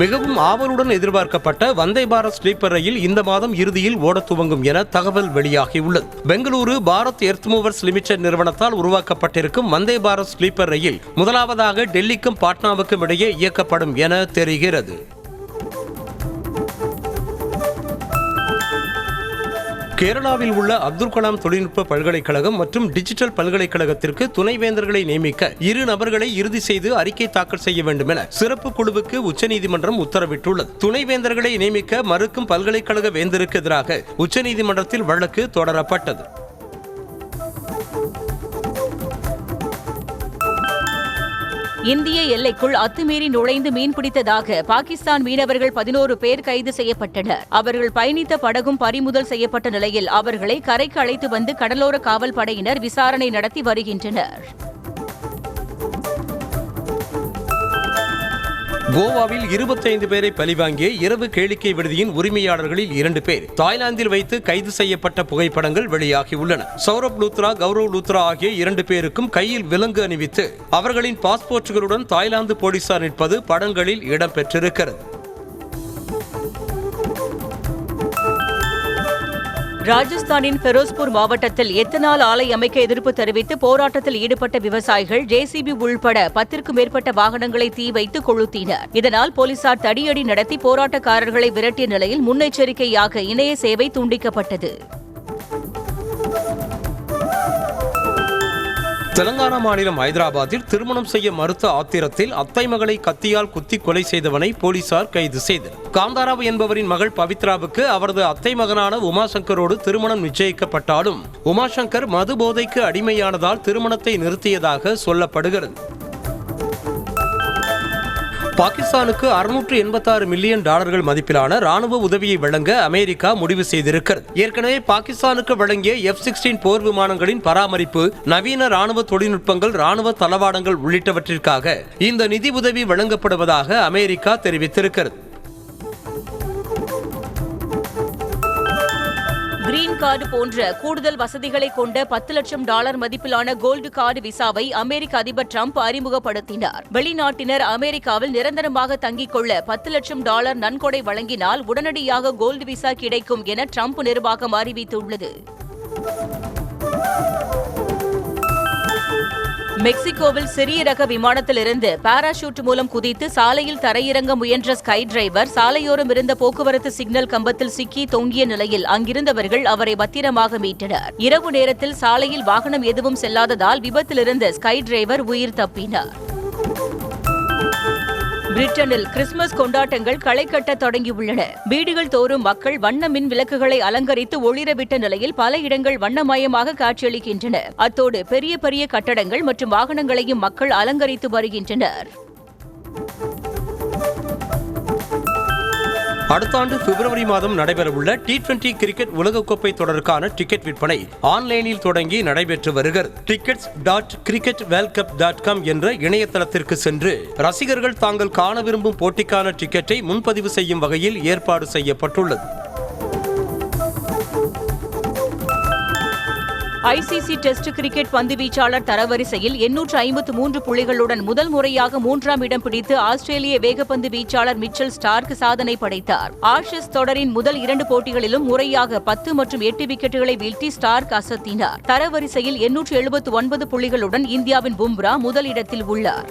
மிகவும் ஆவலுடன் எதிர்பார்க்கப்பட்ட வந்தே பாரத் ஸ்லீப்பர் ரயில் இந்த மாதம் இறுதியில் ஓட துவங்கும் என தகவல் வெளியாகியுள்ளது. பெங்களூரு பாரத் எர்த்மூவர்ஸ் லிமிடெட் நிறுவனத்தால் உருவாக்கப்பட்டிருக்கும் வந்தே பாரத் ஸ்லீப்பர் ரயில் முதலாவதாக டெல்லிக்கும் பாட்னாவுக்கும் இடையே இயக்கப்படும் என தெரிகிறது. கேரளாவில் உள்ள அப்துல் கலாம் தொழில்நுட்ப பல்கலைக்கழகம் மற்றும் டிஜிட்டல் பல்கலைக்கழகத்திற்கு துணைவேந்தர்களை நியமிக்க 2 நபர்களை இறுதி செய்து அறிக்கை தாக்கல் செய்ய வேண்டும் என சிறப்பு குழுவுக்கு உச்சநீதிமன்றம் உத்தரவிட்டுள்ளது. துணைவேந்தர்களை நியமிக்க மறுக்கும் பல்கலைக்கழக வேந்தருக்கு எதிராக உச்சநீதிமன்றத்தில் வழக்கு தொடரப்பட்டது. இந்திய எல்லைக்குள் அத்துமீறி நுழைந்து மீன்பிடித்ததாக பாகிஸ்தான் மீனவர்கள் 11 பேர் கைது செய்யப்பட்டனர். அவர்கள் பயணித்த படகும் பறிமுதல் செய்யப்பட்ட நிலையில் அவர்களை கரைக்கு அழைத்து வந்து கடலோர காவல் படையினர் விசாரணை நடத்தி வருகின்றனர். கோவாவில் 25 பேரை பலிவாங்கிய இரவு கேளிக்கை விடுதியின் உரிமையாளர்களில் 2 பேர் தாய்லாந்தில் வைத்து கைது செய்யப்பட்ட புகைப்படங்கள் வெளியாகியுள்ளன. சௌரப் லூத்ரா, கௌரவ் லூத்ரா ஆகிய 2 பேருக்கும் கையில் விலங்கு அணிவித்து அவர்களின் பாஸ்போர்ட்டுகளுடன் தாய்லாந்து போலீசார் நிற்பது படங்களில் இடம்பெற்றிருக்கிறது. ராஜஸ்தானின் பெரோஸ்பூர் மாவட்டத்தில் எத்தனால் ஆலை அமைக்க எதிர்ப்பு தெரிவித்து போராட்டத்தில் ஈடுபட்ட விவசாயிகள் ஜேசிபி உள்பட 10க்கும் மேற்பட்ட வாகனங்களை தீ வைத்து கொளுத்தினர். இதனால் போலீசார் தடியடி நடத்தி போராட்டக்காரர்களை விரட்டிய நிலையில் முன்னெச்சரிக்கையாக இணைய சேவை துண்டிக்கப்பட்டது. தெலங்கானா மாநிலம் ஹைதராபாத்தில் திருமணம் செய்ய மறுத்த ஆத்திரத்தில் அத்தை மகளை கத்தியால் குத்தி கொலை செய்தவனை போலீசார் கைது செய்தனர். காந்தாராவ் என்பவரின் மகள் பவித்ராவுக்கு அவரது அத்தை மகனான உமாசங்கரோடு திருமணம் நிச்சயிக்கப்பட்டாலும் உமாசங்கர் மது போதைக்கு அடிமையானதால் திருமணத்தை நிறுத்தியதாக சொல்லப்படுகிறது. பாகிஸ்தானுக்கு 686 மில்லியன் டாலர்கள் மதிப்பிலான ராணுவ உதவியை வழங்க அமெரிக்கா முடிவு செய்திருக்கிறது. ஏற்கனவே பாகிஸ்தானுக்கு வழங்கிய F-16 போர் விமானங்களின் பராமரிப்பு, நவீன ராணுவ தொழில்நுட்பங்கள், ராணுவ தளவாடங்கள் உள்ளிட்டவற்றிற்காக இந்த நிதி உதவி வழங்கப்படுவதாக அமெரிக்கா தெரிவித்திருக்கிறது. கிரீன் கார்டு போன்ற கூடுதல் வசதிகளை கொண்ட $10 லட்சம் மதிப்பிலான கோல்டு கார்டு விசாவை அமெரிக்க அதிபர் டிரம்ப் அறிமுகப்படுத்தினார். வெளிநாட்டினர் அமெரிக்காவில் நிரந்தரமாக தங்கிக் கொள்ள $10 லட்சம் நன்கொடை வழங்கினால் உடனடியாக கோல்டு விசா கிடைக்கும் என டிரம்ப் நிர்வாகம் அறிவித்துள்ளது. மெக்சிகோவில் சிறிய ரக விமானத்திலிருந்து பாராசூட் மூலம் குதித்து சாலையில் தரையிறங்க முயன்ற ஸ்கை டிரைவர் சாலையோரம் இருந்த போக்குவரத்து சிக்னல் கம்பத்தில் சிக்கி தொங்கிய நிலையில் அங்கிருந்தவர்கள் அவரை பத்திரமாக மீட்டனர். இரவு நேரத்தில் சாலையில் வாகனம் எதுவும் செல்லாததால் விபத்திலிருந்து ஸ்கை டிரைவர் உயிர் தப்பினார். பிரிட்டனில் கிறிஸ்துமஸ் கொண்டாட்டங்கள் களை கட்ட தொடங்கியுள்ளன. வீடுகள் தோறும் மக்கள் வண்ண மின் விளக்குகளை அலங்கரித்து ஒளிரவிட்ட நிலையில் பல இடங்கள் வண்ணமயமாக காட்சியளிக்கின்றன. அத்தோடு பெரிய பெரிய கட்டடங்கள் மற்றும் வாகனங்களையும் மக்கள் அலங்கரித்து வருகின்றனர். அடுத்த ஆண்டு பிப்ரவரி மாதம் நடைபெறவுள்ள T20 கிரிக்கெட் உலகக்கோப்பை தொடருக்கான டிக்கெட் விற்பனை ஆன்லைனில் தொடங்கி நடைபெற்று வருகிறது. tickets.cricketworldcup.com என்ற இணையதளத்திற்கு சென்று ரசிகர்கள் தாங்கள் காண விரும்பும் போட்டிக்கான டிக்கெட்டை முன்பதிவு செய்யும் வகையில் ஏற்பாடு செய்யப்பட்டுள்ளது. ICC டெஸ்ட் கிரிக்கெட் பந்து வீச்சாளர் தரவரிசையில் 853 புள்ளிகளுடன் முதல் முறையாக 3ஆம் இடம் பிடித்து ஆஸ்திரேலிய வேகப்பந்து வீச்சாளர் மிச்சல் ஸ்டார்க் சாதனை படைத்தார். ஆஷஸ் தொடரின் முதல் 2 போட்டிகளிலும் முறையாக 10 மற்றும் 8 விக்கெட்டுகளை வீழ்த்தி ஸ்டார்க் அசத்தினார். தரவரிசையில் 879 புள்ளிகளுடன் இந்தியாவின் பும்ரா முதல் இடத்தில் உள்ளார்.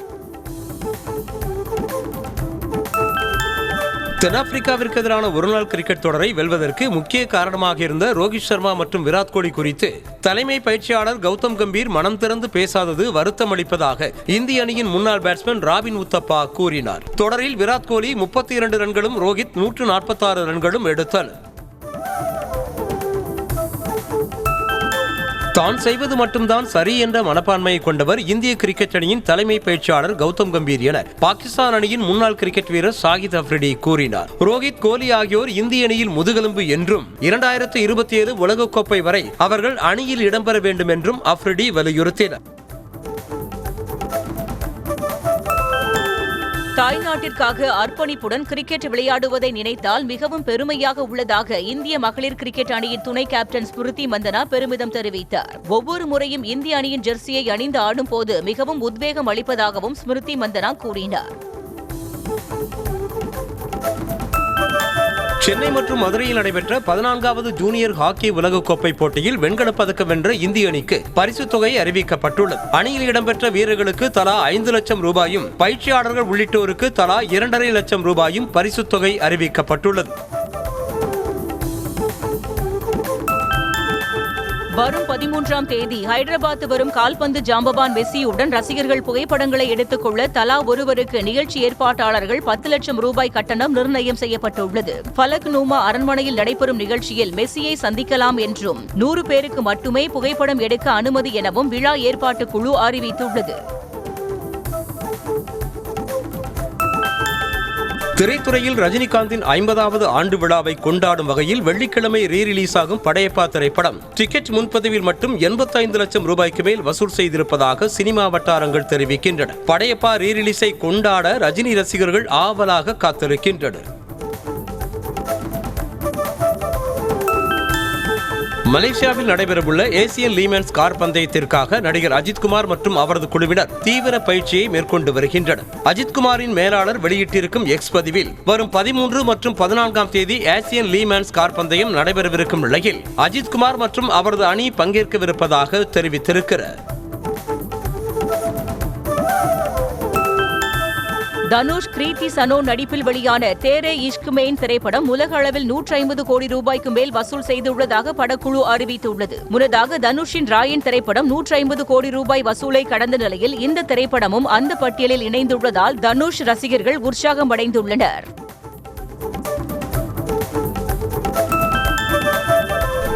தென்னாப்பிரிக்காவிற்கு எதிரான ஒருநாள் கிரிக்கெட் தொடரை வெல்வதற்கு முக்கிய காரணமாக இருந்த ரோஹித் சர்மா மற்றும் விராட் கோலி குறித்து தலைமை பயிற்சியாளர் கௌதம் கம்பீர் மனம் திறந்து பேசாதது வருத்தம் அளிப்பதாக இந்திய அணியின் முன்னாள் பேட்ஸ்மேன் ராபின் உத்தப்பா கூறினார். தொடரில் விராட் கோலி 32 ரன்களும் ரோஹித் 146 ரன்களும் எடுத்தனர். தான் செய்வது மட்டும்தான் சரி என்ற மனப்பான்மையை கொண்டவர் இந்திய கிரிக்கெட் அணியின் தலைமை பயிற்சியாளர் கௌதம் கம்பீர் என பாகிஸ்தான் அணியின் முன்னாள் கிரிக்கெட் வீரர் ஷாஹித் அஃப்ரிடி கூறினார். ரோஹித், கோலி ஆகியோர் இந்திய அணியில் முதுகெலும்பு என்றும் 2027 உலகக்கோப்பை வரை அவர்கள் அணியில் இடம்பெற வேண்டும் என்றும் அஃப்ரிடி வலியுறுத்தினார். தாய்நாட்டிற்காக அர்ப்பணிப்புடன் கிரிக்கெட் விளையாடுவதை நினைத்தால் மிகவும் பெருமையாக உள்ளதாக இந்திய மகளிர் கிரிக்கெட் அணியின் துணை கேப்டன் ஸ்மிருதி மந்தனா பெருமிதம் தெரிவித்தார். ஒவ்வொரு முறையும் இந்திய அணியின் ஜெர்சியை அணிந்து ஆடும் போது மிகவும் உத்வேகம் அளிப்பதாகவும் ஸ்மிருதி மந்தனா கூறினார். சென்னை மற்றும் மதுரையில் நடைபெற்ற 14வது ஜூனியர் ஹாக்கி உலகக்கோப்பை போட்டியில் வெண்கலப் பதக்கம் வென்ற இந்திய அணிக்கு பரிசுத் தொகை அறிவிக்கப்பட்டுள்ளது. அணியில் இடம்பெற்ற வீரர்களுக்கு தலா 5 லட்சம் ரூபாயும், பயிற்சியாளர்கள் உள்ளிட்டோருக்கு தலா 2.5 லட்சம் ரூபாயும் பரிசுத் தொகை அறிவிக்கப்பட்டுள்ளது. வரும் 13ஆம் தேதி ஹைதராபாத் வரும் கால்பந்து ஜாம்பவான் மெஸ்ஸியுடன் ரசிகர்கள் புகைப்படங்களை எடுத்துக் கொள்ள தலா ஒருவருக்கு நிகழ்ச்சி ஏற்பாட்டாளர்கள் 10 லட்சம் ரூபாய் கட்டணம் நிர்ணயம் செய்யப்பட்டுள்ளது. ஃபலக்நூமா அரண்மனையில் நடைபெறும் நிகழ்ச்சியில் மெஸ்ஸியை சந்திக்கலாம் என்றும் 100 பேருக்கு மட்டுமே புகைப்படம் எடுக்க அனுமதி எனவும் விழா ஏற்பாட்டு குழு அறிவித்துள்ளது. திரைத்துறையில் ரஜினிகாந்தின் 50வது ஆண்டு விழாவை கொண்டாடும் வகையில் வெள்ளிக்கிழமை ரீரிலீஸ் ஆகும் படையப்பா திரைப்படம் டிக்கெட் முன்பதிவில் மட்டும் 85 லட்சம் ரூபாய்க்கு மேல் வசூல் செய்திருப்பதாக சினிமா வட்டாரங்கள் தெரிவிக்கின்றன. படையப்பா ரீரிலீஸை கொண்டாட ரஜினி ரசிகர்கள் ஆவலாக காத்திருக்கின்றனர். மலேசியாவில் நடைபெறவுள்ள ஏசியன் லீமன்ஸ் கார் பந்தயத்திற்காக நடிகர் அஜித்குமார் மற்றும் அவரது குழுவினர் தீவிர பயிற்சியை மேற்கொண்டு வருகின்றனர். அஜித்குமாரின் மேலாளர் வெளியிட்டிருக்கும் எக்ஸ் பதிவில் வரும் 13 மற்றும் 14ஆம் தேதி ஏசியன் லீமன்ஸ் கார் பந்தயம் நடைபெறவிருக்கும் நிலையில் அஜித்குமார் மற்றும் அவரது அணி பங்கேற்கவிருப்பதாக தெரிவித்திருக்கிறார். தனுஷ், கிருத்தி சனோன் நடிப்பில் வெளியான தேரே இஷ்க் மெயின் திரைப்படம் உலக அளவில் 150 கோடி ரூபாய்க்கு மேல் வசூல் செய்துள்ளதாக படக்குழு அறிவித்துள்ளது. முன்னதாக தனுஷின் ராயன் திரைப்படம் 150 கோடி ரூபாய் வசூலை கடந்த நிலையில் இந்த திரைப்படமும் அந்த பட்டியலில் இணைந்துள்ளதால் தனுஷ் ரசிகர்கள் உற்சாகம் அடைந்துள்ளனர்.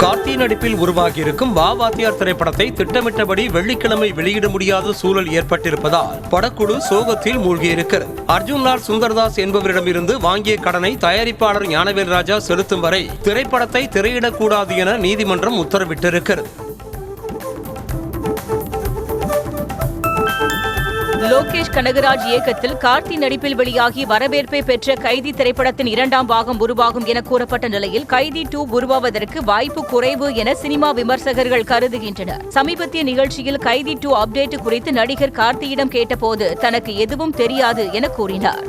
கார்த்தி நடிப்பில் உருவாகியிருக்கும் வா வாத்தியார் திரைப்படத்தை திட்டமிட்டபடி வெள்ளிக்கிழமை வெளியிட முடியாத சூழல் ஏற்பட்டிருப்பதால் படக்குழு சோகத்தில் மூழ்கியிருக்கிறது. அர்ஜுன்லால் சுந்தர்தாஸ் என்பவரிடமிருந்து வாங்கிய கடனை தயாரிப்பாளர் ஞானவேல் ராஜா செலுத்தும் வரை திரைப்படத்தை திரையிடக்கூடாது என நீதிமன்றம் உத்தரவிட்டிருக்கிறது. லோகேஷ் கனகராஜ் இயக்கத்தில் கார்த்தி நடிப்பில் வெளியாகி வரவேற்பை பெற்ற கைதி திரைப்படத்தின் 2ஆம் பாகம் உருவாகும் என கூறப்பட்ட நிலையில் கைதி 2 உருவாவதற்கு வாய்ப்பு குறைவு என சினிமா விமர்சகர்கள் கருதுகின்றனர். சமீபத்திய நிகழ்ச்சியில் கைதி 2 அப்டேட் குறித்து நடிகர் கார்த்தியிடம் கேட்டபோது தனக்கு எதுவும் தெரியாது என கூறினார்.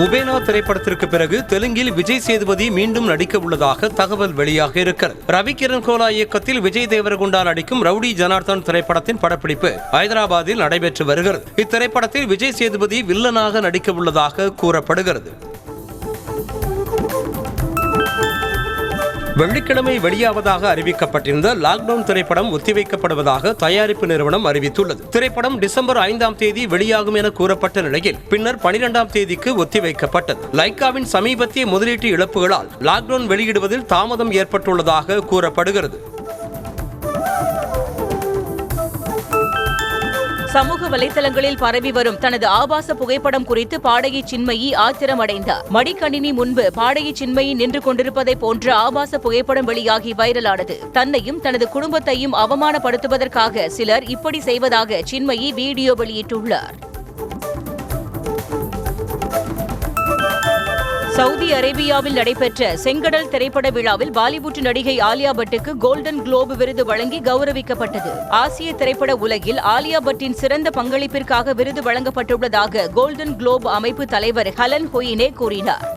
உபேனா திரைப்படத்திற்கு பிறகு தெலுங்கில் விஜய் சேதுபதி மீண்டும் நடிக்க உள்ளதாக தகவல் வெளியாக இருக்கிறது. ரவிகிரண் கோலா இயக்கத்தில் விஜய் தேவரகுண்டா நடிக்கும் ரவுடி ஜனார்தன் திரைப்படத்தின் படப்பிடிப்பு ஐதராபாத்தில் நடைபெற்று வருகிறது. இத்திரைப்படத்தில் விஜய் சேதுபதி வில்லனாக நடிக்க உள்ளதாக கூறப்படுகிறது. வெள்ளிக்கிழமை வெளியாவதாக அறிவிக்கப்பட்டிருந்த லாக்டவுன் திரைப்படம் ஒத்திவைக்கப்படுவதாக தயாரிப்பு நிறுவனம் அறிவித்துள்ளது. திரைப்படம் டிசம்பர் 5ஆம் தேதி வெளியாகும் என கூறப்பட்ட நிலையில் பின்னர் 12ஆம் தேதிக்கு ஒத்திவைக்கப்பட்டது. லைக்காவின் சமீபத்திய முதலீட்டு இழப்புகளால் லாக்டவுன் வெளியிடுவதில் தாமதம் ஏற்பட்டுள்ளதாக கூறப்படுகிறது. சமூக வலைதளங்களில் பரவி வரும் தனது ஆபாச புகைப்படம் குறித்து பாடகி சின்மயி ஆத்திரமடைந்தார். மடிக்கணினி முன்பு பாடகி சின்மயி நின்று கொண்டிருப்பதை போன்ற ஆபாச புகைப்படம் வெளியாகி வைரலானது. தன்னையும் தனது குடும்பத்தையும் அவமானப்படுத்துவதற்காக சிலர் இப்படி செய்வதாக சின்மயி வீடியோ வெளியிட்டுள்ளார். சவுதி அரேபியாவில் நடைபெற்ற செங்கடல் திரைப்பட விழாவில் பாலிவுட் நடிகை ஆலியா பட்டுக்கு கோல்டன் குளோப் விருது வழங்கி கௌரவிக்கப்பட்டது. ஆசிய திரைப்பட உலகில் ஆலியா பட்டின் சிறந்த பங்களிப்பிற்காக விருது வழங்கப்பட்டுள்ளதாக கோல்டன் குளோப் அமைப்பு தலைவர் ஹலன் ஹொயினே கூறினார்.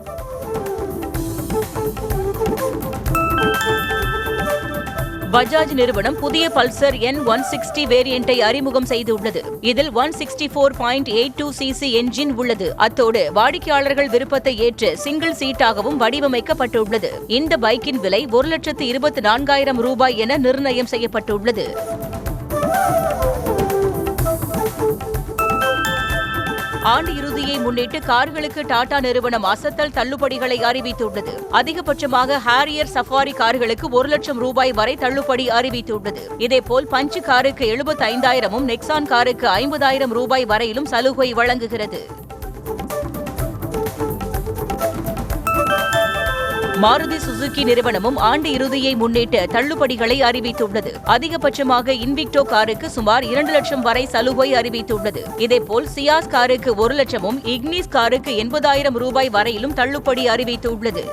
பஜாஜ் நிறுவனம் புதிய பல்சர் N160 வேரியண்டை அறிமுகம் செய்துள்ளது. இதில் 164.82 cc என்ஜின் உள்ளது. அத்தோடு வாடிக்கையாளர்கள் விருப்பத்தை ஏற்று சிங்கிள் சீட்டாகவும் வடிவமைக்கப்பட்டுள்ளது. இந்த பைக்கின் விலை 1,24,000 ரூபாய் என நிர்ணயம் செய்யப்பட்டுள்ளது. ஆண்டு இறுதியை முன்னிட்டு கார்களுக்கு டாடா நிறுவனம் அசத்தல் தள்ளுபடிகளை அறிவித்துள்ளது. அதிகபட்சமாக ஹாரியர் சஃபாரி கார்களுக்கு 1,00,000 ரூபாய் வரை தள்ளுபடி அறிவித்துள்ளது. இதேபோல் பஞ்ச் காருக்கு 75,000, நெக்ஸான் காருக்கு 50,000 ரூபாய் வரையிலும் சலுகை வழங்குகிறது. மாருதி சுசுகி நிறுவனமும் ஆண்டு இறுதியை முன்னிட்டு தள்ளுபடிகளை அறிவித்துள்ளது. அதிகபட்சமாக இன்விக்டோ காருக்கு சுமார் 2,00,000 வரை சலுகை அறிவித்துள்ளது. இதேபோல் சியாஸ் காருக்கு 1,00,000, இக்னிஸ் காருக்கு 80,000 ரூபாய் வரையிலும் தள்ளுபடி அறிவித்துள்ளது.